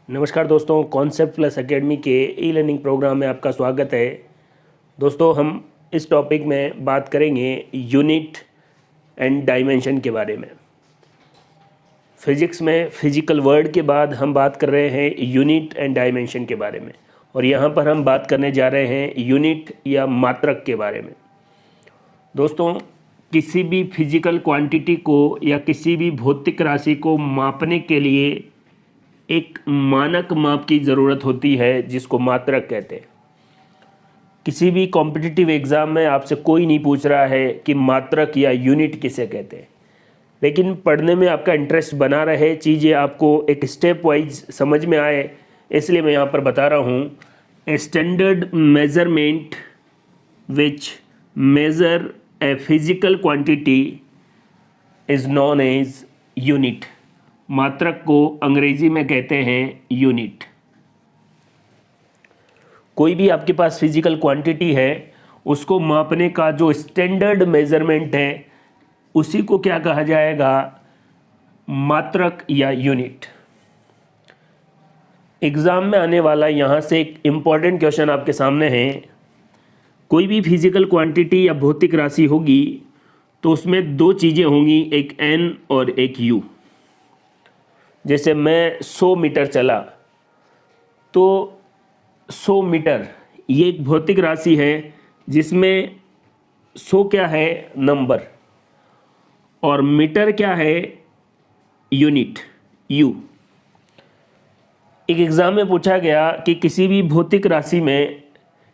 नमस्कार दोस्तों, concept plus academy के ई लर्निंग प्रोग्राम में आपका स्वागत है। दोस्तों, हम इस टॉपिक में बात करेंगे यूनिट एंड डायमेंशन के बारे में। फिजिक्स में फिजिकल वर्ड के बाद हम बात कर रहे हैं यूनिट एंड डायमेंशन के बारे में, और यहाँ पर हम बात करने जा रहे हैं यूनिट या मात्रक के बारे में। दोस्तों, किसी भी फिजिकल क्वांटिटी को या किसी भी भौतिक राशि को मापने के लिए एक मानक माप की ज़रूरत होती है, जिसको मात्रक कहते हैं। किसी भी कॉम्पिटिटिव एग्ज़ाम में आपसे कोई नहीं पूछ रहा है कि मात्रक या यूनिट किसे कहते हैं, लेकिन पढ़ने में आपका इंटरेस्ट बना रहे, चीज़ें आपको एक स्टेप वाइज समझ में आए, इसलिए मैं यहाँ पर बता रहा हूँ। A standard measurement which measure a physical quantity is known as unit. मात्रक को अंग्रेजी में कहते हैं यूनिट। कोई भी आपके पास फिजिकल क्वांटिटी है, उसको मापने का जो स्टैंडर्ड मेजरमेंट है, उसी को क्या कहा जाएगा? मात्रक या यूनिट। एग्ज़ाम में आने वाला यहाँ से एक इम्पॉर्टेंट क्वेश्चन आपके सामने है। कोई भी फिजिकल क्वांटिटी या भौतिक राशि होगी तो उसमें दो चीज़ें होंगी, एक एन और एक यू। जैसे मैं 100 मीटर चला तो 100 मीटर ये एक भौतिक राशि है, जिसमें 100 क्या है? नंबर, और मीटर क्या है? Unit, you. एक एग्ज़ाम में पूछा गया कि किसी भी भौतिक राशि में,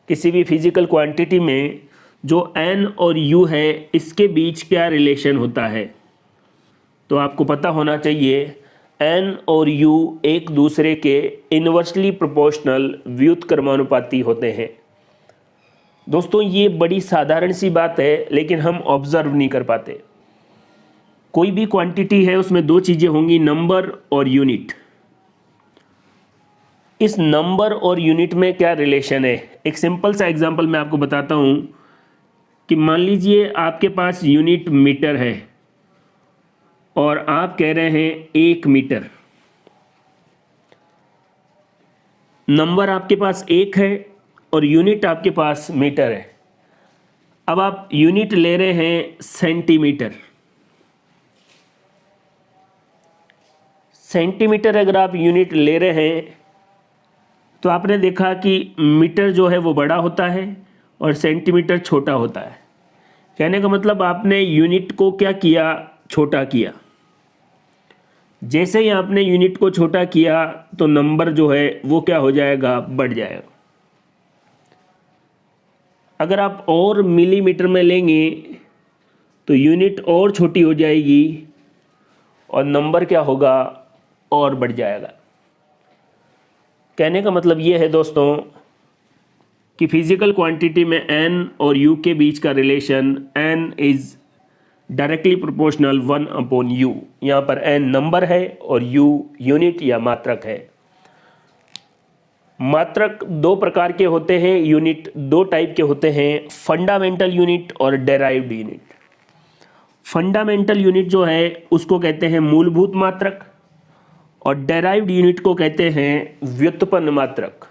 किसी भी फिजिकल क्वांटिटी में जो एन और यू है, इसके बीच क्या रिलेशन होता है? तो आपको पता होना चाहिए एन और यू एक दूसरे के इन्वर्सली प्रोपोर्शनल व्युत्क्रमानुपाती होते हैं। दोस्तों, ये बड़ी साधारण सी बात है, लेकिन हम ऑब्जर्व नहीं कर पाते। कोई भी क्वांटिटी है, उसमें दो चीज़ें होंगी, नंबर और यूनिट। इस नंबर और यूनिट में क्या रिलेशन है? एक सिंपल सा एग्जांपल मैं आपको बताता हूँ कि मान लीजिए आपके पास यूनिट मीटर है और आप कह रहे हैं 1 मीटर। नंबर आपके पास 1 है और यूनिट आपके पास मीटर है। अब आप यूनिट ले रहे हैं सेंटीमीटर। सेंटीमीटर अगर आप यूनिट ले रहे हैं तो आपने देखा कि मीटर जो है वो बड़ा होता है और सेंटीमीटर छोटा होता है। कहने का मतलब आपने यूनिट को क्या किया? छोटा किया। जैसे ही आपने यूनिट को छोटा किया तो नंबर जो है वो क्या हो जाएगा? बढ़ जाएगा। अगर आप और मिलीमीटर में लेंगे तो यूनिट और छोटी हो जाएगी और नंबर क्या होगा? और बढ़ जाएगा। कहने का मतलब ये है दोस्तों कि फिजिकल क्वांटिटी में एन और यू के बीच का relation, N is directly proportional 1/u। यहाँ पर n नंबर है और u यूनिट या मात्रक है। मात्रक दो प्रकार के होते हैं, यूनिट दो टाइप के होते हैं, फंडामेंटल यूनिट और डेराइव्ड यूनिट। फंडामेंटल यूनिट जो है उसको कहते हैं मूलभूत मात्रक, और डेराइव्ड यूनिट को कहते हैं व्युत्पन्न मात्रक।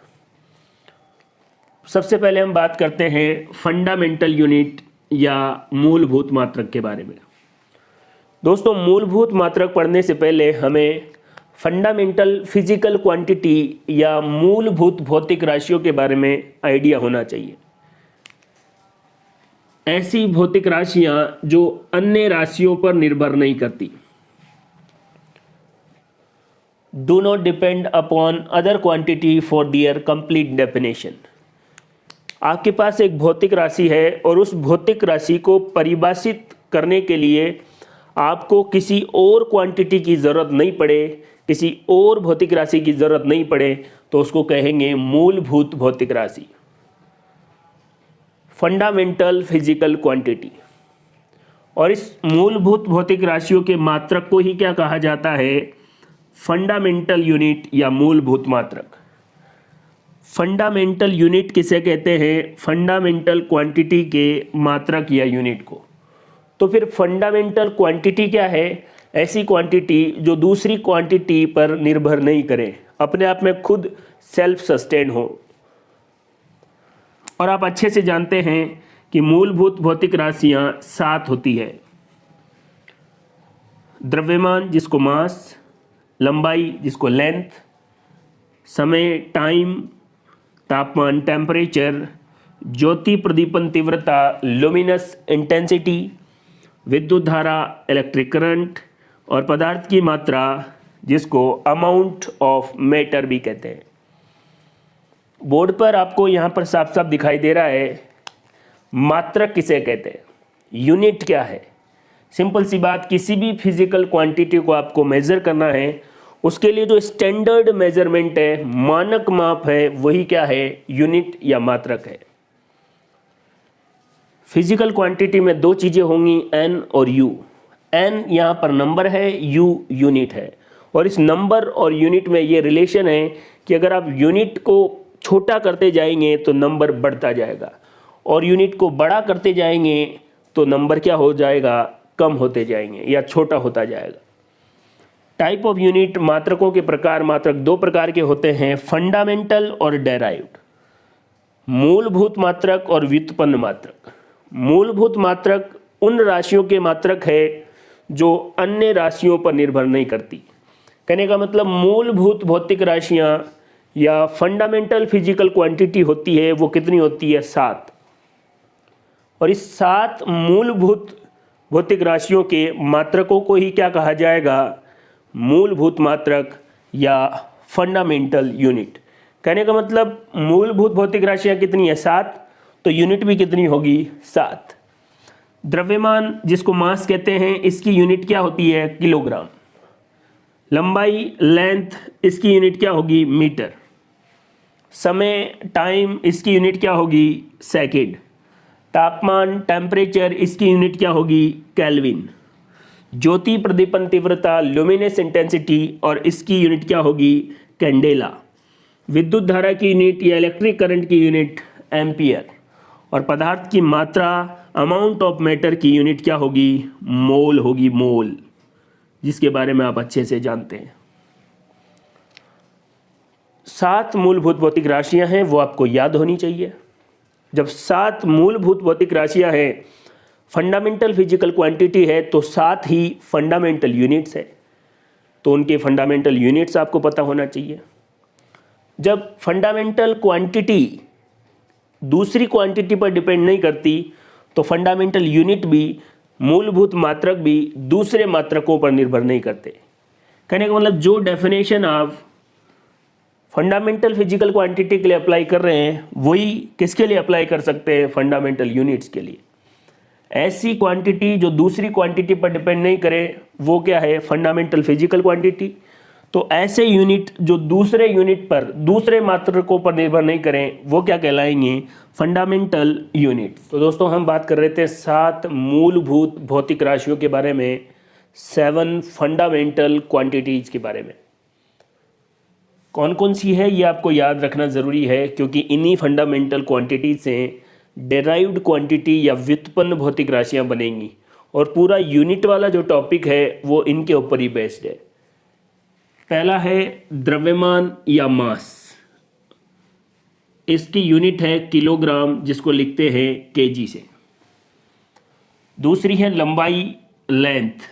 सबसे पहले हम बात करते हैं फंडामेंटल यूनिट या मूलभूत मात्रक के बारे में। दोस्तों, मूलभूत मात्रक पढ़ने से पहले हमें फंडामेंटल फिजिकल क्वांटिटी या मूलभूत भौतिक राशियों के बारे में आइडिया होना चाहिए। ऐसी भौतिक राशियां जो अन्य राशियों पर निर्भर नहीं करती, do not depend upon other quantity for their complete definition. आपके पास एक भौतिक राशि है और उस भौतिक राशि को परिभाषित करने के लिए आपको किसी और क्वांटिटी की ज़रूरत नहीं पड़े, किसी और भौतिक राशि की ज़रूरत नहीं पड़े, तो उसको कहेंगे मूलभूत भौतिक राशि, फंडामेंटल फिजिकल क्वांटिटी। और इस मूलभूत भौतिक राशियों के मात्रक को ही क्या कहा जाता है? फंडामेंटल यूनिट या मूलभूत मात्रक। फंडामेंटल यूनिट किसे कहते हैं? फंडामेंटल क्वांटिटी के मात्रक या यूनिट को। तो फिर फंडामेंटल क्वांटिटी क्या है? ऐसी क्वांटिटी जो दूसरी क्वांटिटी पर निर्भर नहीं करे। अपने आप में खुद सेल्फ सस्टेन हो। और आप अच्छे से जानते हैं कि मूलभूत भौतिक राशियां 7 होती है। द्रव्यमान जिसको मास, लंबाई जिसको लेंथ, समय टाइम, तापमान टेम्परेचर, ज्योति प्रदीपन तीव्रता लुमिनस इंटेंसिटी, विद्युत धारा इलेक्ट्रिक करंट, और पदार्थ की मात्रा जिसको अमाउंट ऑफ मैटर भी कहते हैं। बोर्ड पर आपको यहाँ पर साफ साफ दिखाई दे रहा है मात्रक किसे कहते हैं, यूनिट क्या है। सिंपल सी बात, किसी भी फिजिकल क्वांटिटी को आपको मेजर करना है, उसके लिए जो स्टैंडर्ड मेजरमेंट है, मानक माप है, वही क्या है, यूनिट या मात्रक है। फिजिकल क्वांटिटी में 2 चीज़ें होंगी, एन और यू। एन यहाँ पर नंबर है, यू यूनिट है। और इस नंबर और यूनिट में ये रिलेशन है कि अगर आप यूनिट को छोटा करते जाएंगे तो नंबर बढ़ता जाएगा, और यूनिट को बड़ा करते जाएंगे तो नंबर क्या हो जाएगा, कम होते जाएंगे या छोटा होता जाएगा। टाइप ऑफ यूनिट, मात्रकों के प्रकार, मात्रक 2 प्रकार के होते हैं, फंडामेंटल और डेराइव्ड। मूलभूत मात्रक और व्युत्पन्न मात्रक। मूलभूत मात्रक उन राशियों के मात्रक है जो अन्य राशियों पर निर्भर नहीं करती। कहने का मतलब मूलभूत भौतिक राशियां या फंडामेंटल फिजिकल क्वांटिटी होती है, वो कितनी होती है, 7। और इस 7 मूलभूत भौतिक राशियों के मात्रकों को ही क्या कहा जाएगा, मूलभूत मात्रक या फंडामेंटल यूनिट। कहने का मतलब मूलभूत भौतिक राशियां कितनी है, 7, तो यूनिट भी कितनी होगी, 7। द्रव्यमान जिसको मास कहते हैं, इसकी यूनिट क्या होती है, किलोग्राम। लंबाई लेंथ, इसकी यूनिट क्या होगी, मीटर। समय टाइम, इसकी यूनिट क्या होगी, सेकेंड। तापमान टेम्परेचर, इसकी यूनिट क्या होगी, केल्विन। ज्योति प्रदीपन तीव्रता लुमिनस इंटेंसिटी, और इसकी यूनिट क्या होगी, कैंडेला। विद्युत धारा की यूनिट या इलेक्ट्रिक करंट की यूनिट एम्पियर। और पदार्थ की मात्रा, अमाउंट ऑफ मैटर की यूनिट क्या होगी, मोल होगी, मोल, जिसके बारे में आप अच्छे से जानते हैं। 7 मूलभूत भौतिक राशियां हैं, वो आपको याद होनी चाहिए। जब 7 मूलभूत भौतिक राशियां हैं, फंडामेंटल फिजिकल क्वांटिटी है, तो 7 ही फंडामेंटल यूनिट्स है, तो उनके फंडामेंटल यूनिट्स आपको पता होना चाहिए। जब फंडामेंटल क्वांटिटी दूसरी क्वांटिटी पर डिपेंड नहीं करती, तो फंडामेंटल यूनिट भी, मूलभूत मात्रक भी दूसरे मात्रकों पर निर्भर नहीं करते। कहने का मतलब जो डेफिनेशन आप फंडामेंटल फिजिकल क्वांटिटी के लिए अप्लाई कर रहे हैं, वही किसके लिए अप्लाई कर सकते हैं, फंडामेंटल यूनिट्स के लिए। ऐसी क्वांटिटी जो दूसरी क्वांटिटी पर डिपेंड नहीं करे, वो क्या है, फंडामेंटल फिजिकल क्वांटिटी। तो ऐसे यूनिट जो दूसरे यूनिट पर, दूसरे मात्रकों पर निर्भर नहीं करें, वो क्या कहलाएंगे, फंडामेंटल यूनिट। तो दोस्तों हम बात कर रहे थे 7 मूलभूत भौतिक राशियों के बारे में, 7 फंडामेंटल क्वांटिटीज के बारे में। कौन कौन सी है ये आपको याद रखना ज़रूरी है, क्योंकि इन्हीं फंडामेंटल क्वांटिटीज से डेराइव्ड क्वांटिटी या व्युत्पन्न भौतिक राशियां बनेंगी, और पूरा यूनिट वाला जो टॉपिक है वो इनके ऊपर ही बेस्ड है। पहला है द्रव्यमान या मास, इसकी यूनिट है किलोग्राम, जिसको लिखते हैं केजी से। दूसरी है लंबाई, लेंथ,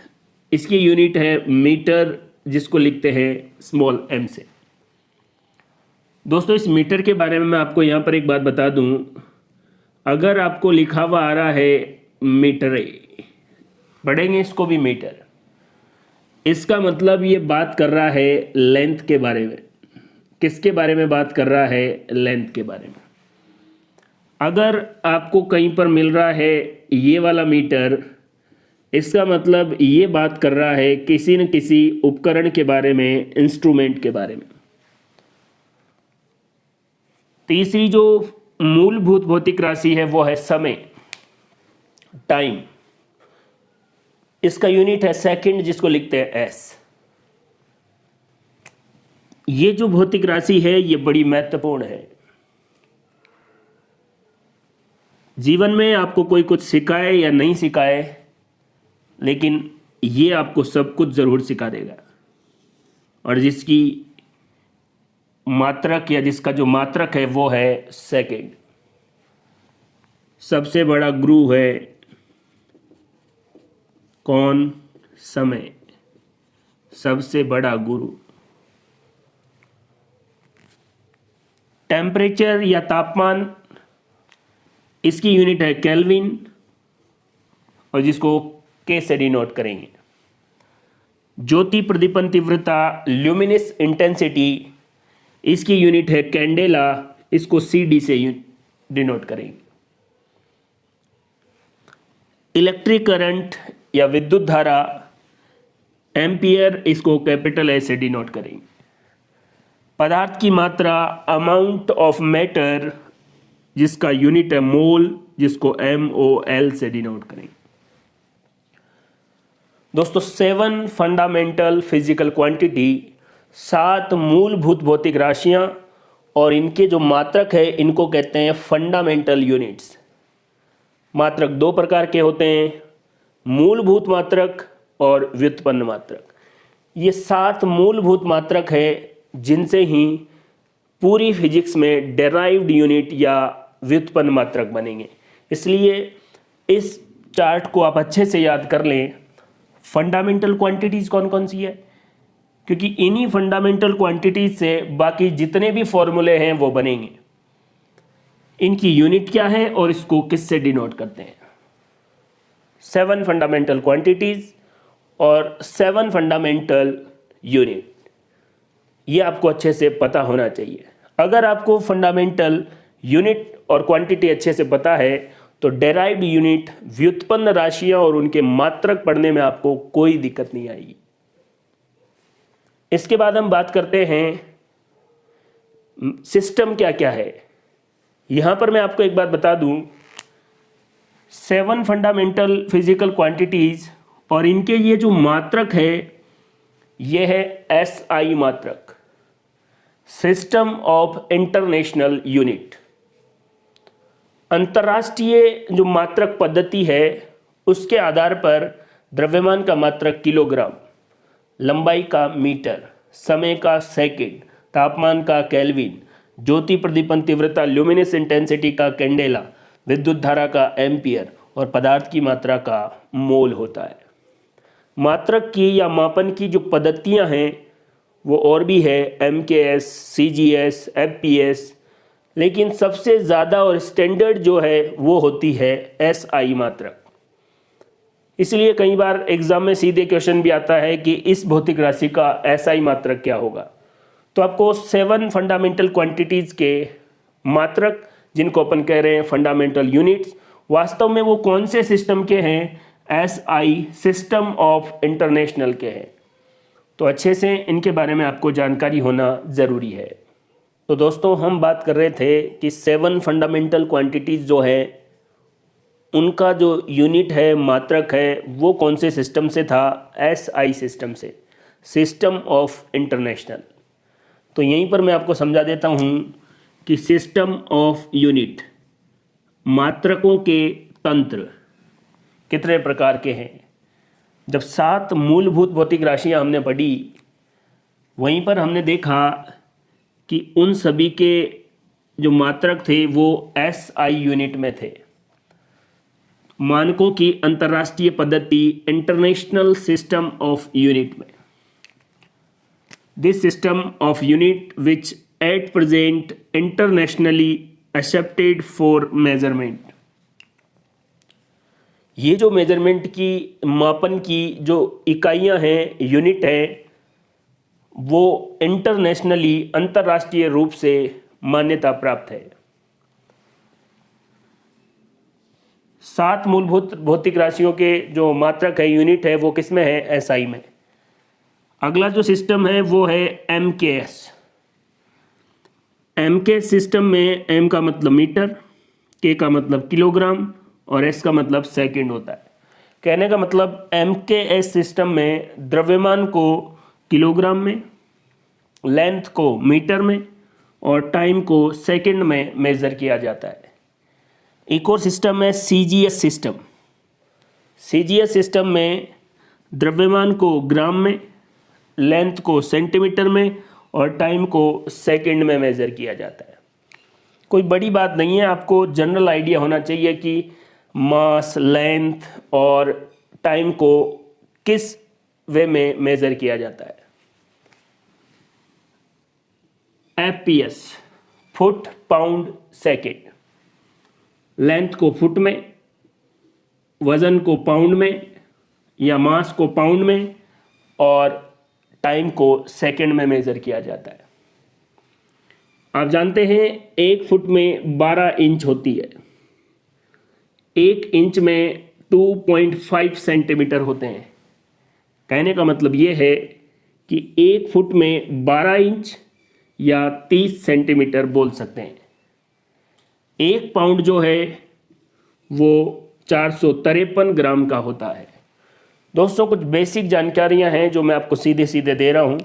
इसकी यूनिट है मीटर, जिसको लिखते हैं स्मॉल m से। दोस्तों इस मीटर के बारे में मैं आपको यहाँ पर एक बात बता दूँ, अगर आपको लिखा हुआ आ रहा है मीटर, पढ़ेंगे इसको भी मीटर, इसका मतलब ये बात कर रहा है लेंथ के बारे में। किसके बारे में बात कर रहा है, लेंथ के बारे में। अगर आपको कहीं पर मिल रहा है ये वाला मीटर, इसका मतलब ये बात कर रहा है किसी न किसी उपकरण के बारे में, इंस्ट्रूमेंट के बारे में। तीसरी जो मूलभूत भौतिक राशि है वो है समय, टाइम, इसका यूनिट है सेकंड, जिसको लिखते हैं s। ये जो भौतिक राशि है ये बड़ी महत्वपूर्ण है। जीवन में आपको कोई कुछ सिखाए या नहीं सिखाए, लेकिन ये आपको सब कुछ ज़रूर सिखा देगा। और जिसकी मात्रक या जिसका जो मात्रक है वो है सेकंड। सबसे बड़ा गुरु है कौन? समय। सबसे बड़ा गुरु। टेम्परेचर या तापमान, इसकी यूनिट है केल्विन और जिसको के से डिनोट करेंगे। ज्योति प्रदीपन तीव्रता ल्यूमिनस इंटेंसिटी, इसकी यूनिट है कैंडेला, इसको CD से डिनोट करेंगे। इलेक्ट्रिक करंट या विद्युत धारा एम्पियर, इसको कैपिटल ए से डिनोट करेंगे। पदार्थ की मात्रा अमाउंट ऑफ मैटर, जिसका यूनिट है मोल, जिसको MOL से डिनोट करेंगे। दोस्तों 7 फंडामेंटल फिजिकल क्वांटिटी, 7 मूलभूत भौतिक राशियां और इनके जो मात्रक है इनको कहते हैं फंडामेंटल यूनिट्स। मात्रक 2 प्रकार के होते हैं, मूलभूत मात्रक और व्युत्पन्न मात्रक। ये 7 मूलभूत मात्रक है जिनसे ही पूरी फिजिक्स में डेराइव्ड यूनिट या व्युत्पन्न मात्रक बनेंगे। इसलिए इस चार्ट को आप अच्छे से याद कर लें। फंडामेंटल क्वांटिटीज़ कौन कौन सी है, क्योंकि इन्हीं फंडामेंटल क्वांटिटीज से बाकी जितने भी फॉर्मूले हैं वो बनेंगे। इनकी यूनिट क्या है और इसको किससे डिनोट करते हैं? 7 फंडामेंटल क्वांटिटीज और 7 फंडामेंटल यूनिट, ये आपको अच्छे से पता होना चाहिए। अगर आपको फंडामेंटल यूनिट और क्वांटिटी अच्छे से पता है तो डेराइव्ड यूनिट, व्युत्पन्न राशियां और उनके मात्रक पढ़ने में आपको कोई दिक्कत नहीं आएगी। इसके बाद हम बात करते हैं सिस्टम क्या क्या है। यहां पर मैं आपको एक बात बता दूं, 7 फंडामेंटल फिजिकल क्वांटिटीज और इनके ये जो मात्रक है ये है SI मात्रक, सिस्टम ऑफ इंटरनेशनल यूनिट। अंतर्राष्ट्रीय जो मात्रक पद्धति है उसके आधार पर द्रव्यमान का मात्रक किलोग्राम, लंबाई का मीटर, समय का सेकंड, तापमान का केल्विन, ज्योति प्रदीपन तीव्रता ल्यूमिनस इंटेंसिटी का कैंडेला, विद्युत धारा का एम्पियर और पदार्थ की मात्रा का मोल होता है। मात्रक की या मापन की जो पद्धतियां हैं वो और भी है, MKS, CGS, FPS, लेकिन सबसे ज़्यादा और स्टैंडर्ड जो है वो होती है SI मात्रक। इसलिए कई बार एग्जाम में सीधे क्वेश्चन भी आता है कि इस भौतिक राशि का SI मात्रक क्या होगा। तो आपको 7 फंडामेंटल क्वांटिटीज़ के मात्रक, जिनको अपन कह रहे हैं फंडामेंटल यूनिट्स, वास्तव में वो कौन से सिस्टम के हैं? SI, सिस्टम ऑफ इंटरनेशनल के हैं। तो अच्छे से इनके बारे में आपको जानकारी होना ज़रूरी है। तो दोस्तों हम बात कर रहे थे कि 7 फंडामेंटल क्वांटिटीज़ जो है उनका जो यूनिट है, मात्रक है, वो कौन से सिस्टम से था? SI सिस्टम से, सिस्टम ऑफ इंटरनेशनल। तो यहीं पर मैं आपको समझा देता हूँ कि सिस्टम ऑफ यूनिट, मात्रकों के तंत्र कितने प्रकार के हैं। जब 7 मूलभूत भौतिक राशियाँ हमने पढ़ी, वहीं पर हमने देखा कि उन सभी के जो मात्रक थे वो SI यूनिट में थे। मानकों की अंतर्राष्ट्रीय पद्धति, इंटरनेशनल सिस्टम ऑफ यूनिट में, this system of unit which at present internationally accepted for measurement. ये जो मेजरमेंट की, मापन की जो इकाइयां हैं, यूनिट है, वो इंटरनेशनली, अंतर्राष्ट्रीय रूप से मान्यता प्राप्त है। 7 मूलभूत भौतिक राशियों के जो मात्रक है, यूनिट है, वो किस में है? SI में। अगला जो सिस्टम है वो है MKS। MKS सिस्टम में M का मतलब मीटर, K का मतलब किलोग्राम और S का मतलब सेकंड होता है। कहने का मतलब MKS सिस्टम में द्रव्यमान को किलोग्राम में, लेंथ को मीटर में और टाइम को सेकंड में मेज़र किया जाता है। एक और सिस्टम है CGS सिस्टम। CGS सिस्टम में द्रव्यमान को ग्राम में, लेंथ को सेंटीमीटर में और टाइम को सेकंड में मेज़र किया जाता है। कोई बड़ी बात नहीं है, आपको जनरल आइडिया होना चाहिए कि मास, लेंथ और टाइम को किस वे में मेज़र किया जाता है। FPS foot pound second, length को फुट में, वज़न को पाउंड में या मास को पाउंड में और टाइम को सेकंड में मेज़र किया जाता है। आप जानते हैं 1 फुट में 12 इंच होती है, 1 इंच में 2.5 सेंटीमीटर होते हैं। कहने का मतलब ये है कि 1 फुट में 12 इंच या 30 सेंटीमीटर बोल सकते हैं। 1 पाउंड जो है वो 453 ग्राम का होता है। दोस्तों, कुछ बेसिक जानकारियां हैं जो मैं आपको सीधे सीधे दे रहा हूं,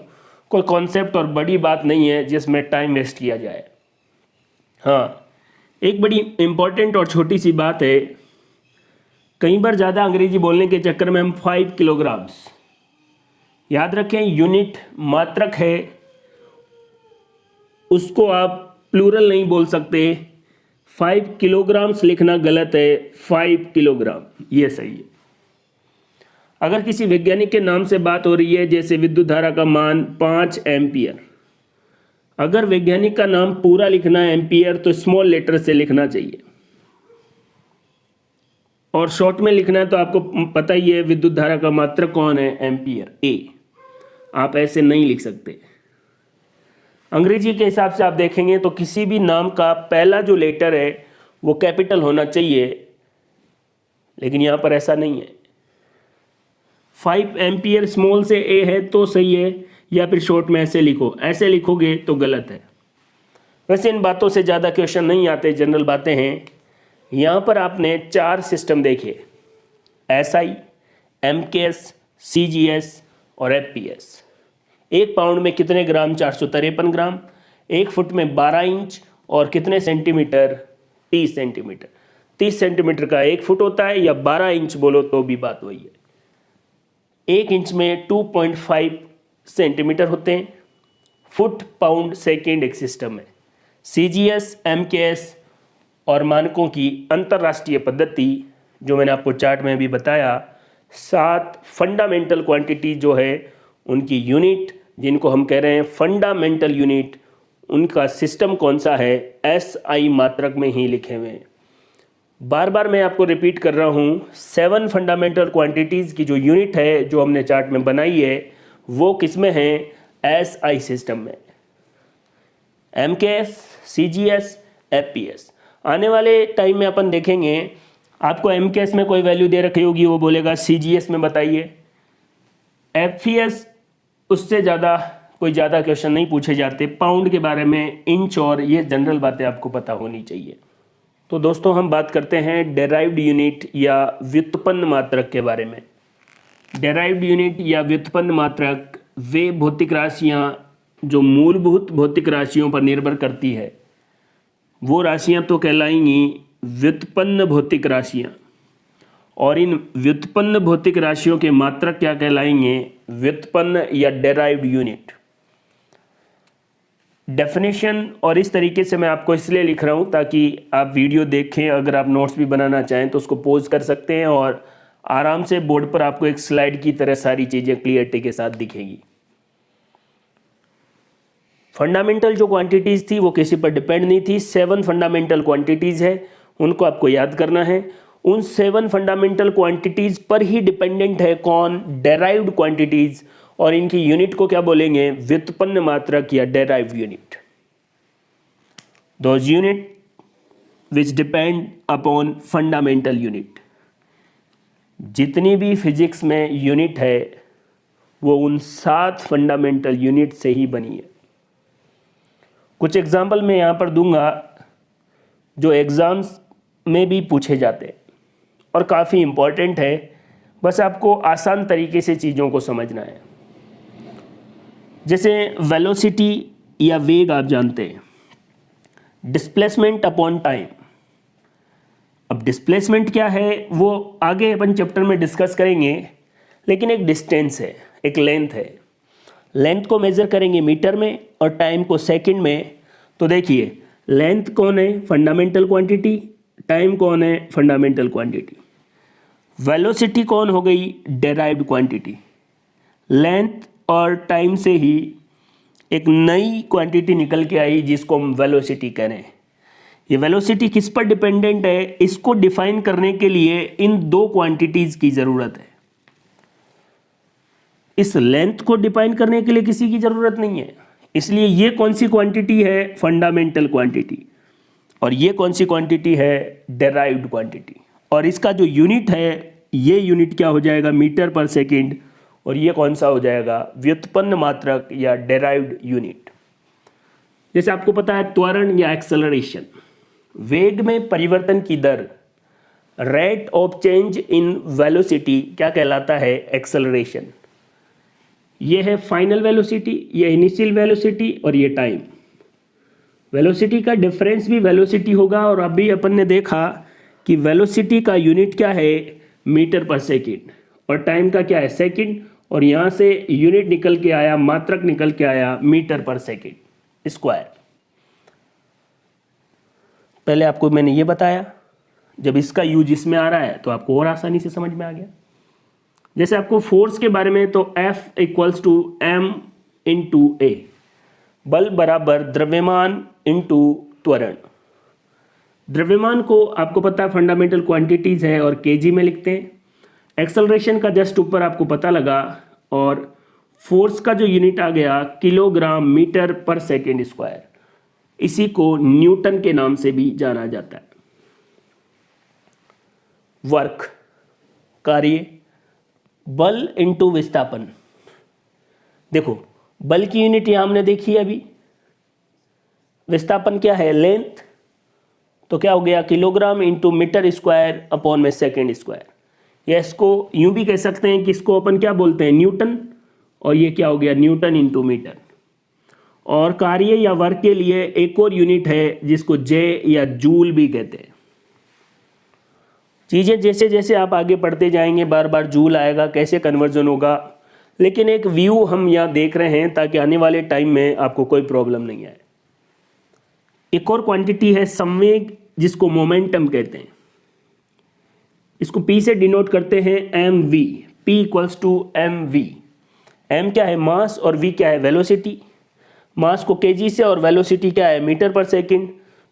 कोई कॉन्सेप्ट और बड़ी बात नहीं है जिसमें टाइम वेस्ट किया जाए। हाँ, एक बड़ी इम्पॉर्टेंट और छोटी सी बात है, कई बार ज़्यादा अंग्रेजी बोलने के चक्कर में हम 5 किलोग्राम्स, याद रखें यूनिट मात्रक है, उसको आप प्लूरल नहीं बोल सकते। 5 किलोग्राम्स लिखना गलत है, 5 किलोग्राम ये सही है। अगर किसी वैज्ञानिक के नाम से बात हो रही है, जैसे विद्युत धारा का मान 5 एम्पियर, अगर वैज्ञानिक का नाम पूरा लिखना है एम्पियर तो स्मॉल लेटर से लिखना चाहिए, और शॉर्ट में लिखना है तो आपको पता ही है विद्युत धारा का मात्रक कौन है, एम्पियर, ए। आप ऐसे नहीं लिख सकते। अंग्रेजी के हिसाब से आप देखेंगे तो किसी भी नाम का पहला जो लेटर है वो कैपिटल होना चाहिए, लेकिन यहाँ पर ऐसा नहीं है। 5 एम्पियर स्मॉल से ए है तो सही है, या फिर शॉर्ट में ऐसे लिखो, ऐसे लिखोगे तो गलत है। वैसे इन बातों से ज़्यादा क्वेश्चन नहीं आते, जनरल बातें हैं। यहाँ पर आपने 4 सिस्टम देखे, SI, MKS, CGS और FPS। 1 पाउंड में कितने ग्राम, 453 ग्राम, 1 फुट में 12 इंच और कितने सेंटीमीटर, 30 सेंटीमीटर। 30 सेंटीमीटर का 1 फुट होता है, या 12 इंच बोलो तो भी बात वही है। 1 इंच में 2.5 सेंटीमीटर होते हैं। फुट पाउंड सेकेंड एक सिस्टम है। CGS, MKS और मानकों की अंतर्राष्ट्रीय पद्धति, जो मैंने आपको चार्ट में भी बताया, 7 फंडामेंटल क्वांटिटी जो है उनकी यूनिट, जिनको हम कह रहे हैं फंडामेंटल यूनिट, उनका सिस्टम कौन सा है, SI मात्रक में ही लिखे हुए हैं। बार बार मैं आपको रिपीट कर रहा हूँ, 7 फंडामेंटल क्वांटिटीज़ की जो यूनिट है जो हमने चार्ट में बनाई है वो किस में है, SI सिस्टम में। MKS, CGS, FPS। आने वाले टाइम में अपन देखेंगे, आपको MKS में कोई वैल्यू दे रखी होगी, वो बोलेगा CGS में बताइए। FPS उससे ज़्यादा कोई ज़्यादा क्वेश्चन नहीं पूछे जाते। पाउंड के बारे में, इंच और ये जनरल बातें आपको पता होनी चाहिए। तो दोस्तों, हम बात करते हैं डेराइव्ड यूनिट या व्युत्पन्न मात्रक के बारे में। डेराइव्ड यूनिट या व्युत्पन्न मात्रक वे भौतिक राशियाँ जो मूलभूत भौतिक राशियों पर निर्भर करती है, वो राशियाँ तो कहलाएंगी व्युत्पन्न भौतिक राशियाँ, और इन व्युत्पन्न भौतिक राशियों के मात्रक क्या कहलाएंगे, व्युत्पन्न या डेराइव्ड यूनिट। डेफिनेशन और इस तरीके से मैं आपको इसलिए लिख रहा हूँ ताकि आप वीडियो देखें, अगर आप नोट्स भी बनाना चाहें तो उसको पॉज कर सकते हैं और आराम से बोर्ड पर आपको एक स्लाइड की तरह सारी चीज़ें क्लियरिटी के साथ दिखेंगी। फंडामेंटल जो क्वांटिटीज़ थी वो किसी पर डिपेंड नहीं थी। 7 फंडामेंटल क्वांटिटीज़ है, उनको आपको याद करना है। उन 7 फंडामेंटल क्वांटिटीज़ पर ही डिपेंडेंट है कौन, डेराइव्ड क्वांटिटीज़, और इनकी यूनिट को क्या बोलेंगे, व्युत्पन्न मात्रक या derived unit. Those unit which depend upon fundamental unit. जितनी भी फिजिक्स में यूनिट है वो उन 7 फंडामेंटल यूनिट से ही बनी है। कुछ एग्जाम्पल मैं यहाँ पर दूंगा जो एग्ज़ाम्स में भी पूछे जाते हैं और काफ़ी इम्पॉर्टेंट है, बस आपको आसान तरीके से चीज़ों को समझना है। जैसे वेलोसिटी या वेग आप जानते हैं, डिस्प्लेसमेंट अपॉन टाइम। अब डिस्प्लेसमेंट क्या है वो आगे अपन चैप्टर में डिस्कस करेंगे, लेकिन एक डिस्टेंस है, एक लेंथ है। लेंथ को मेज़र करेंगे मीटर में और टाइम को सेकंड में। तो देखिए लेंथ कौन है, फंडामेंटल क्वांटिटी, टाइम कौन है, फंडामेंटल क्वांटिटी। वेलोसिटी कौन हो गई, डेराइव्ड क्वांटिटी। लेंथ और टाइम से ही एक नई क्वांटिटी निकल के आई जिसको हम वेलोसिटी कह रहे हैं। ये वेलोसिटी किस पर डिपेंडेंट है, इसको डिफाइन करने के लिए इन दो क्वांटिटीज की ज़रूरत है। इस लेंथ को डिफाइन करने के लिए किसी की ज़रूरत नहीं है, इसलिए ये कौन सी क्वांटिटी है, फंडामेंटल क्वांटिटी, और ये कौन सी क्वांटिटी है, डेराइव्ड क्वांटिटी। और इसका जो यूनिट है, ये यूनिट क्या हो जाएगा, मीटर पर सेकंड, और ये कौन सा हो जाएगा, व्युत्पन्न मात्रक या डेराइव्ड यूनिट। जैसे आपको पता है त्वरण या एक्सेलरेशन, वेग में परिवर्तन की दर, rate of change in velocity क्या कहलाता है, एक्सेलरेशन। ये है फाइनल वेलोसिटी, ये इनिशियल वेलोसिटी, और ये टाइम। वेलोसिटी का डिफरेंस भी वेलोसिटी होगा, और अभी अपन ने देखा कि वेलोसिटी का यूनिट क्या है, मीटर पर सेकंड, और टाइम का क्या है, सेकंड, और यहाँ से यूनिट निकल के आया, मात्रक निकल के आया, मीटर पर सेकंड स्क्वायर। पहले आपको मैंने ये बताया, जब इसका यूज इसमें आ रहा है तो आपको और आसानी से समझ में आ गया। जैसे आपको फोर्स के बारे में, तो F equals to M into a, बल बराबर द्रव्यमान इंटू त्वरण। द्रव्यमान को आपको पता है फंडामेंटल क्वांटिटीज है और केजी में लिखते हैं। एक्सेलरेशन का जस्ट ऊपर आपको पता लगा, और फोर्स का जो यूनिट आ गया किलोग्राम मीटर पर सेकेंड स्क्वायर, इसी को न्यूटन के नाम से भी जाना जाता है। वर्क, कार्य, बल इंटू विस्थापन। देखो बल की यूनिट यहां हमने देखी है अभी, विस्थापन क्या है, लेंथ, तो क्या हो गया, kilogram into metre square upon में सेकेंड स्क्वायर। या इसको यूं भी कह सकते हैं कि इसको अपन क्या बोलते हैं, न्यूटन, और ये क्या हो गया, न्यूटन इंटू मीटर। और कार्य या वर्क के लिए एक और यूनिट है जिसको जे या जूल भी कहते हैं। चीज़ें जैसे जैसे आप आगे पढ़ते जाएंगे बार बार जूल आएगा, कैसे कन्वर्जन होगा, लेकिन एक व्यू हम यहाँ देख रहे हैं ताकि आने वाले टाइम में आपको कोई प्रॉब्लम नहीं आए। एक और क्वांटिटी है संवेग, जिसको मोमेंटम कहते हैं। इसको P से डिनोट करते हैं mv, P equals to mv। m क्या है, मास, और v क्या है, वेलोसिटी। मास को kg से और वेलोसिटी क्या है, मीटर पर सेकंड,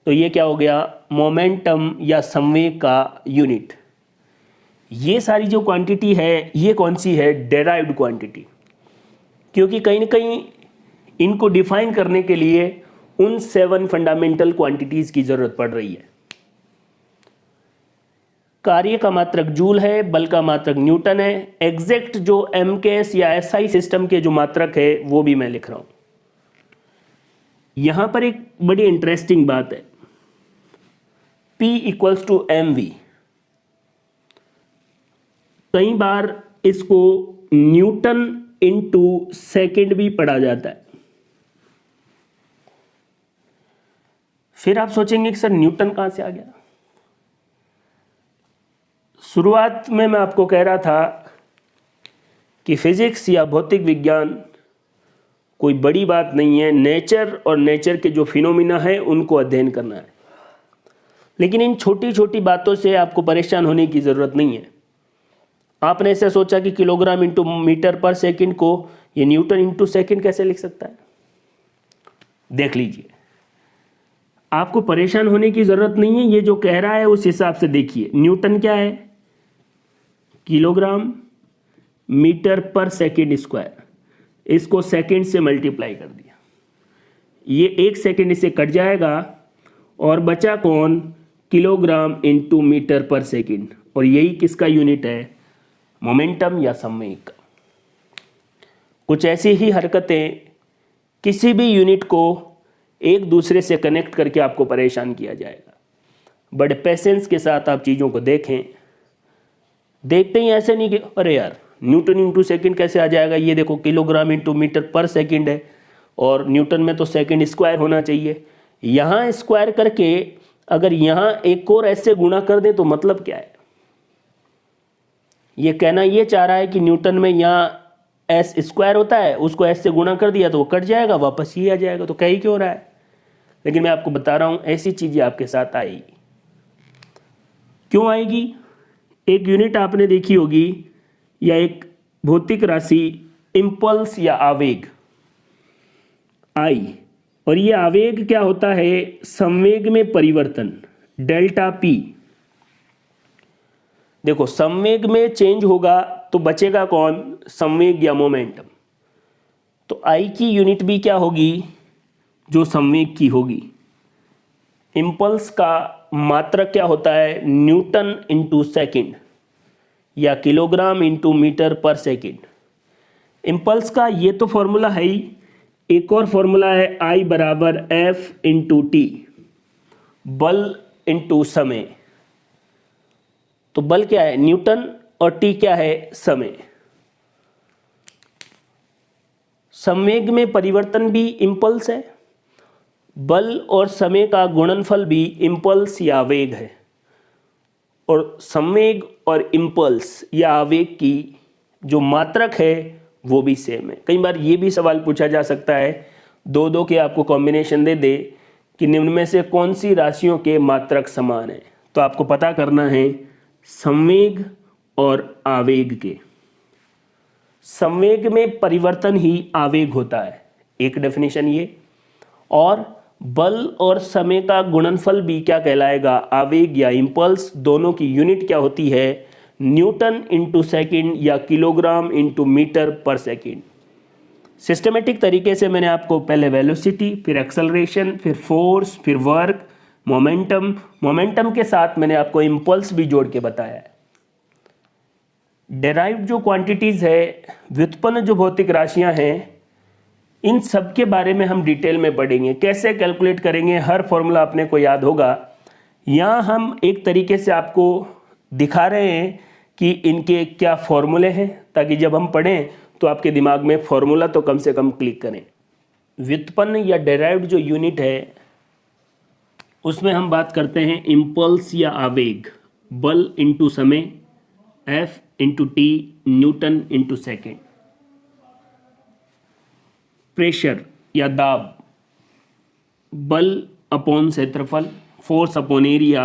तो ये क्या हो गया, मोमेंटम या संवेग का यूनिट। ये सारी जो क्वांटिटी है ये कौन सी है, डेराइव्ड क्वांटिटी, क्योंकि कहीं ना कहीं इनको डिफाइन करने के लिए उन 7 फंडामेंटल क्वांटिटीज की जरूरत पड़ रही है। कार्य का मात्रक जूल है, बल का मात्रक न्यूटन है। एग्जैक्ट जो MKS या SI सिस्टम के जो मात्रक है वो भी मैं लिख रहा हूं। यहां पर एक बड़ी इंटरेस्टिंग बात है, P इक्वल्स टू mv। कई बार इसको न्यूटन इंटू सेकेंड भी पढ़ा जाता है। फिर आप सोचेंगे कि सर न्यूटन कहां से आ गया। शुरुआत में मैं आपको कह रहा था कि फिजिक्स या भौतिक विज्ञान कोई बड़ी बात नहीं है, नेचर और नेचर के जो फिनोमिना है उनको अध्ययन करना है। लेकिन इन छोटी छोटी बातों से आपको परेशान होने की ज़रूरत नहीं है। आपने ऐसा सोचा कि किलोग्राम इंटू मीटर पर सेकंड को ये न्यूटन इंटू सेकंड कैसे लिख सकता है। देख लीजिए, आपको परेशान होने की ज़रूरत नहीं है, ये जो कह रहा है उस हिसाब से देखिए। न्यूटन क्या है, किलोग्राम मीटर पर सेकंड स्क्वायर, इसको सेकंड से मल्टीप्लाई कर दिया, ये 1 सेकंड इससे कट जाएगा और बचा कौन, किलोग्राम इंटू मीटर पर सेकंड, और यही किसका यूनिट है, मोमेंटम या संवेग का। कुछ ऐसी ही हरकतें किसी भी यूनिट को एक दूसरे से कनेक्ट करके आपको परेशान किया जाएगा। बड़े पेशेंस के साथ आप चीज़ों को देखें, देखते ही ऐसे नहीं कि अरे यार न्यूटन इंटू सेकेंड कैसे आ जाएगा, ये देखो किलोग्राम इंटू मीटर पर सेकंड है और न्यूटन में तो सेकंड स्क्वायर होना चाहिए। यहाँ स्क्वायर करके अगर यहाँ एक और ऐसे गुणा कर दें तो मतलब क्या है, ये कहना ये चाह रहा है कि न्यूटन में यहाँ एस स्क्वायर होता है, उसको एस से गुणा कर दिया तो वो कट जाएगा, वापस ये आ जाएगा, तो कहीं क्यों रहा है। लेकिन मैं आपको बता रहा हूँ ऐसी चीज़ें आपके साथ आएगी। क्यों आएगी? एक यूनिट आपने देखी होगी या एक भौतिक राशि इम्पल्स या आवेग आई, और ये आवेग क्या होता है, संवेग में परिवर्तन डेल्टा पी। देखो संवेग में चेंज होगा तो बचेगा कौन, संवेग या मोमेंटम। तो आई की यूनिट भी क्या होगी, जो संवेग की होगी। इम्पल्स का मात्रक क्या होता है, न्यूटन इंटू सेकेंड या किलोग्राम इंटू मीटर पर सेकेंड। इम्पल्स का ये तो फॉर्मूला है ही, एक और फॉर्मूला है आई बराबर एफ इंटू टी, बल इंटू समय। तो बल क्या है, न्यूटन, और टी क्या है, समय। संवेग में परिवर्तन भी इम्पल्स है, बल और समय का गुणनफल भी इम्पल्स या आवेग है, और संवेग और इम्पल्स या आवेग की जो मात्रक है वो भी सेम है। कई बार ये भी सवाल पूछा जा सकता है, दो दो के आपको कॉम्बिनेशन दे दे कि निम्न में से कौन सी राशियों के मात्रक समान है, तो आपको पता करना है संवेग और आवेग के। संवेग में परिवर्तन ही आवेग होता है, एक डेफिनेशन ये, और बल और समय का गुणनफल भी क्या कहलाएगा, आवेग या इम्पल्स। दोनों की यूनिट क्या होती है, न्यूटन इंटू सेकेंड या किलोग्राम इंटू मीटर पर सेकेंड। सिस्टमेटिक तरीके से मैंने आपको पहले वेलोसिटी, फिर एक्सेलरेशन, फिर फोर्स, फिर वर्क, मोमेंटम के साथ मैंने आपको इम्पल्स भी जोड़ के बताया है। डेराइव्ड जो क्वांटिटीज है, व्युत्पन्न जो भौतिक राशियां हैं, इन सब के बारे में हम डिटेल में पढ़ेंगे, कैसे कैलकुलेट करेंगे, हर फॉर्मूला अपने को याद होगा। यहाँ हम एक तरीके से आपको दिखा रहे हैं कि इनके क्या फॉर्मूले हैं, ताकि जब हम पढ़ें तो आपके दिमाग में फॉर्मूला तो कम से कम क्लिक करें। व्युत्पन्न या डेराइव्ड जो यूनिट है उसमें हम बात करते हैं इम्पल्स या आवेग, बल इंटू समय, F into T, newton into second. Pressure या दाब, बल अपॉन क्षेत्रफल, force upon area,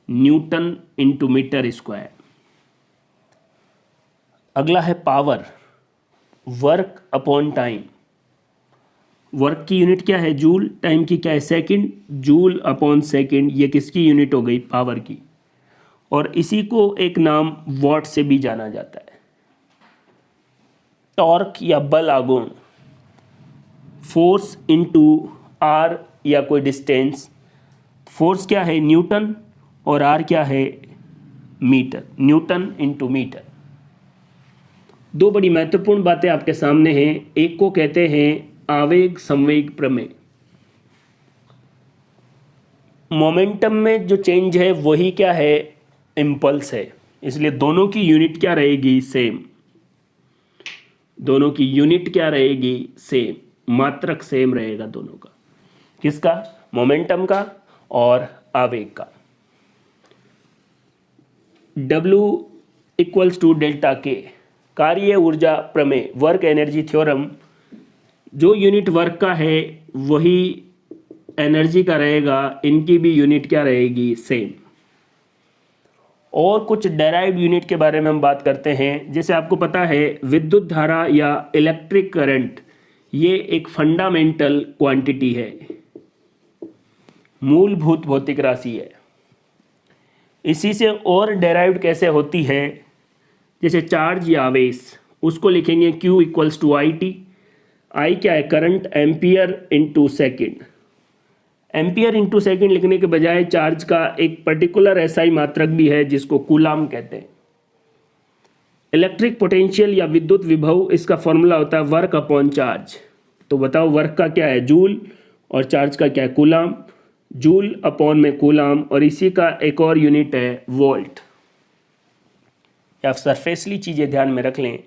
newton into metre square. अगला है power, work upon time. Work की यूनिट क्या है, जूल, टाइम की क्या है, सेकंड, जूल अपॉन सेकंड। ये किसकी यूनिट हो गई, पावर की, और इसी को एक नाम वॉट से भी जाना जाता है। टॉर्क या बल आघूर्ण, फोर्स इंटू आर या कोई डिस्टेंस। फोर्स क्या है, न्यूटन, और आर क्या है, मीटर, न्यूटन इंटू मीटर। दो बड़ी महत्वपूर्ण बातें आपके सामने हैं, एक को कहते हैं आवेग संवेग प्रमेय। मोमेंटम में जो चेंज है वही क्या है, इम्पल्स है, इसलिए दोनों की यूनिट क्या रहेगी, सेम। दोनों की यूनिट क्या रहेगी, सेम, मात्रक सेम रहेगा दोनों का। किसका, मोमेंटम का और आवेग का। W इक्वल्स टू डेल्टा के, कार्य ऊर्जा प्रमेय, वर्क एनर्जी थ्योरम। जो यूनिट वर्क का है वही एनर्जी का रहेगा, इनकी भी यूनिट क्या रहेगी, सेम। और कुछ डेराइव्ड यूनिट के बारे में हम बात करते हैं। जैसे आपको पता है विद्युत धारा या इलेक्ट्रिक करंट, ये एक फंडामेंटल क्वांटिटी है, मूलभूत भौतिक राशि है। इसी से और डेराइव्ड कैसे होती है, जैसे चार्ज या आवेश, उसको लिखेंगे Q equals to I T. I क्या है, current, ampere into second. Ampere into second लिखने के बजाय चार्ज का एक पर्टिकुलर एसआई मात्रक भी है जिसको कूलाम कहते हैं। इलेक्ट्रिक पोटेंशियल या विद्युत विभव, इसका फॉर्मूला होता है वर्क अपॉन चार्ज। तो बताओ वर्क का क्या है, जूल, और चार्ज का क्या है, कूलाम। जूल अपॉन में कूलाम, और इसी का एक और यूनिट है वोल्ट। आप सरफेसली चीज़ें ध्यान में रख लें,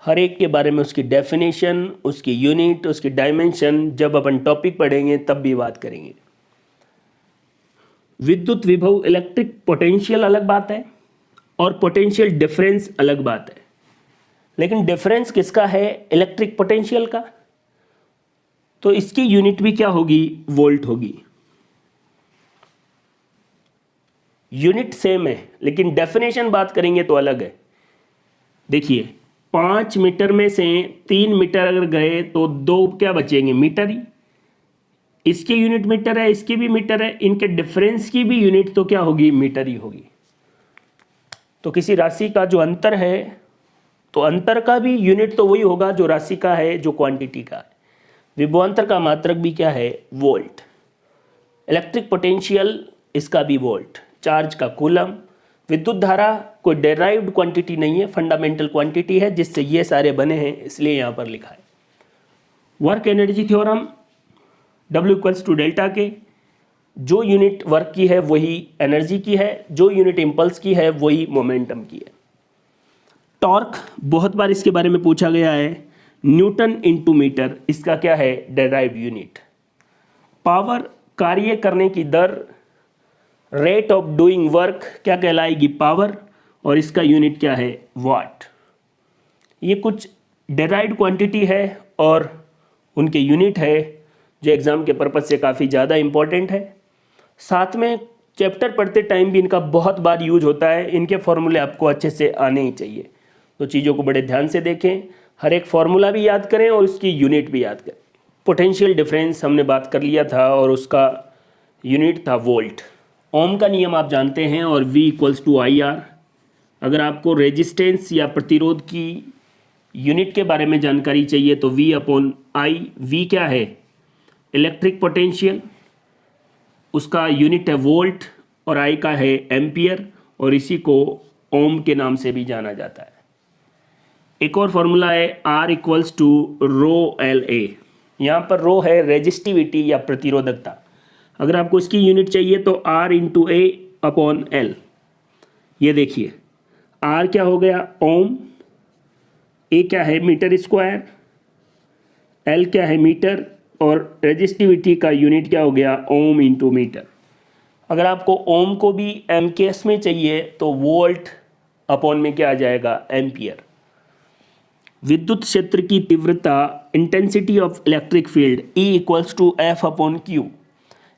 हर एक के बारे में उसकी डेफिनेशन, उसकी यूनिट, उसकी डायमेंशन जब अपन टॉपिक पढ़ेंगे तब भी बात करेंगे। विद्युत विभव, इलेक्ट्रिक पोटेंशियल अलग बात है और पोटेंशियल डिफरेंस अलग बात है। लेकिन डिफरेंस किसका है? इलेक्ट्रिक पोटेंशियल का। तो इसकी यूनिट भी क्या होगी? वोल्ट होगी। यूनिट सेम है लेकिन डेफिनेशन बात करेंगे तो अलग है। देखिए 5 मीटर में से 3 मीटर अगर गए तो 2 क्या बचेंगे? मीटर ही। इसकी यूनिट मीटर है, इसकी भी मीटर है, इनके डिफरेंस की भी यूनिट तो क्या होगी? मीटर ही होगी। तो किसी राशि का जो अंतर है तो अंतर का भी यूनिट तो वही होगा जो राशि का है, जो क्वांटिटी का है। विभवांतर का मात्रक भी क्या है? वोल्ट। इलेक्ट्रिक पोटेंशियल इसका भी वोल्ट। चार्ज का कूलम। विद्युत धारा कोई डेराइव्ड क्वांटिटी नहीं है, फंडामेंटल क्वांटिटी है जिससे ये सारे बने हैं, इसलिए यहाँ पर लिखा है। Work energy theorem, W equals to delta K. जो यूनिट वर्क की है वही एनर्जी की है, जो यूनिट इम्पल्स की है वही मोमेंटम की है। टॉर्क बहुत बार इसके बारे में पूछा गया है, न्यूटन इंटू मीटर, इसका क्या है? Derived unit. पावर कार्य करने की दर, रेट ऑफ डूइंग वर्क क्या कहलाएगी? पावर, और इसका यूनिट क्या है? वाट। ये कुछ डेराइव्ड क्वांटिटी है और उनके यूनिट है जो एग्जाम के पर्पज से काफ़ी ज़्यादा इंपॉर्टेंट है। साथ में चैप्टर पढ़ते टाइम भी इनका बहुत बार यूज होता है, इनके फॉर्मूले आपको अच्छे से आने ही चाहिए। तो चीज़ों को बड़े ध्यान से देखें, हर एक फॉर्मूला भी याद करें और उसकी यूनिट भी याद करें। पोटेंशियल डिफरेंस हमने बात कर लिया था और उसका यूनिट था वोल्ट। ओम का नियम आप जानते हैं और V इक्वल्स टू IR। अगर आपको रेजिस्टेंस या प्रतिरोध की यूनिट के बारे में जानकारी चाहिए तो V अपॉन I। V क्या है? इलेक्ट्रिक पोटेंशियल, उसका यूनिट है वोल्ट, और I का है एम्पियर, और इसी को ओम के नाम से भी जाना जाता है। एक और फॉर्मूला है R equals to rho LA। यहाँ पर रो है रेजिस्टिविटी या प्रतिरोधकता। अगर आपको इसकी यूनिट चाहिए तो R into A upon L। ये देखिए R क्या हो गया? ओम। A क्या है? Metre square. L क्या है? मीटर। और रेजिस्टिविटी का यूनिट क्या हो गया? Ohm into metre. अगर आपको ओम को भी एमकेएस में चाहिए तो वोल्ट अपॉन में क्या आ जाएगा? एम्पियर। विद्युत क्षेत्र की तीव्रता, intensity of electric field, E equals to F upon Q.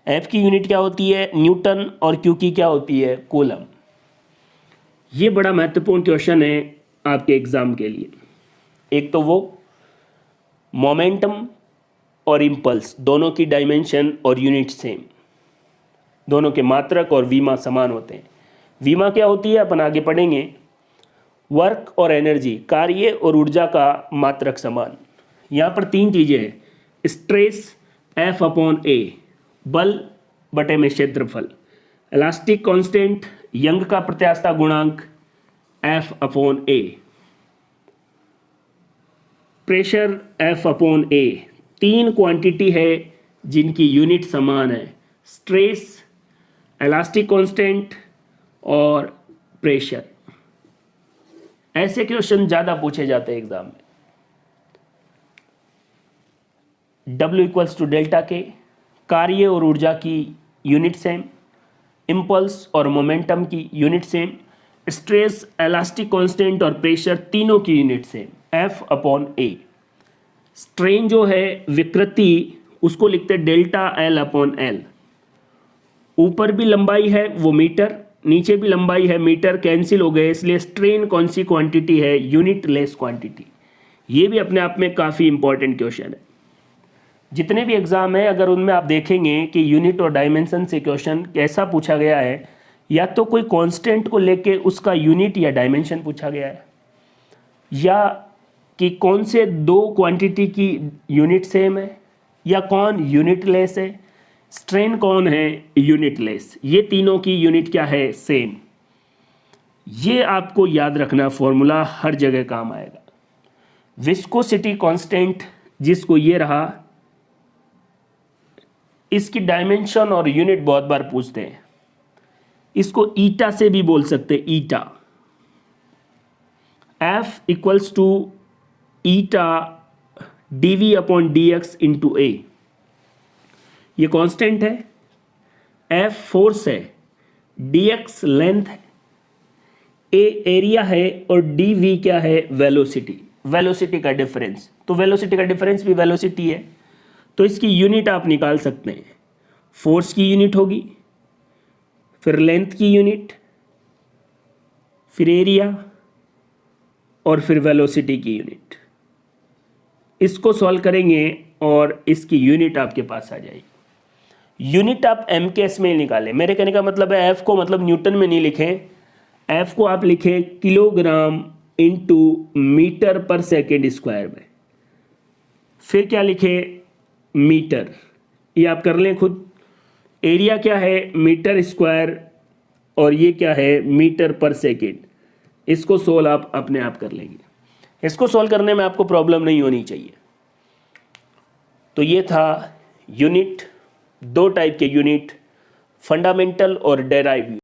F की यूनिट क्या होती है? न्यूटन, और Q की क्या होती है? कूलम। ये बड़ा महत्वपूर्ण क्वेश्चन है आपके एग्जाम के लिए। एक तो वो मोमेंटम और इम्पल्स दोनों की डायमेंशन और यूनिट सेम, दोनों के मात्रक और वीमा समान होते हैं। वीमा क्या होती है अपन आगे पढ़ेंगे। वर्क और एनर्जी, कार्य और ऊर्जा का मात्रक समान। यहाँ पर 3 चीज़ें हैं। स्ट्रेस F अपॉन A, बल बटे में क्षेत्रफल। इलास्टिक कांस्टेंट, यंग का प्रत्यास्थता गुणांक, F upon A। Pressure F upon A। 3 quantity है जिनकी यूनिट समान है, स्ट्रेस, इलास्टिक कांस्टेंट और प्रेशर। ऐसे क्वेश्चन ज़्यादा पूछे जाते हैं एग्जाम में। W इक्वल्स टू डेल्टा के, कार्य और ऊर्जा की यूनिट सेम, इम्पल्स और मोमेंटम की unit same, stress, elastic constant और प्रेशर तीनों की unit same, F upon A। Strain जो है विकृति, उसको लिखते डेल्टा L अपॉन L। ऊपर भी लंबाई है वो मीटर, नीचे भी लंबाई है मीटर, कैंसिल हो गए, इसलिए स्ट्रेन कौन सी क्वांटिटी है? Unit less quantity. ये भी अपने आप में काफ़ी इंपॉर्टेंट क्वेश्चन है। जितने भी एग्जाम है अगर उनमें आप देखेंगे कि यूनिट और डायमेंशन से क्वेश्चन कैसा पूछा गया है, या तो कोई कांस्टेंट को लेके उसका यूनिट या डायमेंशन पूछा गया है, या कि कौन से 2 क्वांटिटी की यूनिट सेम है, या कौन यूनिट लेस है, स्ट्रेन कौन है यूनिट लेस। ये तीनों की यूनिट क्या है? सेम। ये आपको याद रखना, फॉर्मूला हर जगह काम आएगा। विस्कोसिटी कांस्टेंट जिसको ये रहा, इसकी डायमेंशन और यूनिट बहुत बार पूछते हैं। इसको ईटा से भी बोल सकते हैं, eta. F equals to eta dv upon dx into A। ये कांस्टेंट है, F फोर्स है, dx लेंथ है, A एरिया है और dv क्या है? वेलोसिटी। वेलोसिटी का डिफरेंस, तो वेलोसिटी का डिफरेंस भी वेलोसिटी है, तो इसकी यूनिट आप निकाल सकते हैं। फोर्स की यूनिट होगी, फिर लेंथ की यूनिट, फिर एरिया और फिर वेलोसिटी की यूनिट। इसको सॉल्व करेंगे और इसकी यूनिट आपके पास आ जाएगी। यूनिट आप एम के एस में ही निकालें। मेरे कहने का मतलब है एफ को मतलब न्यूटन में नहीं लिखें, एफ को आप लिखें किलोग्राम इंटू मीटर पर सेकेंड स्क्वायर में। फिर क्या लिखें, मीटर, ये आप कर लें खुद। एरिया क्या है, मीटर स्क्वायर, और ये क्या है, मीटर पर सेकेंड। इसको सोल्व आप अपने आप कर लेंगे। इसको सोल्व करने में आपको प्रॉब्लम नहीं होनी चाहिए। तो ये था यूनिट, दो टाइप के यूनिट, फंडामेंटल और डेराइव्ड।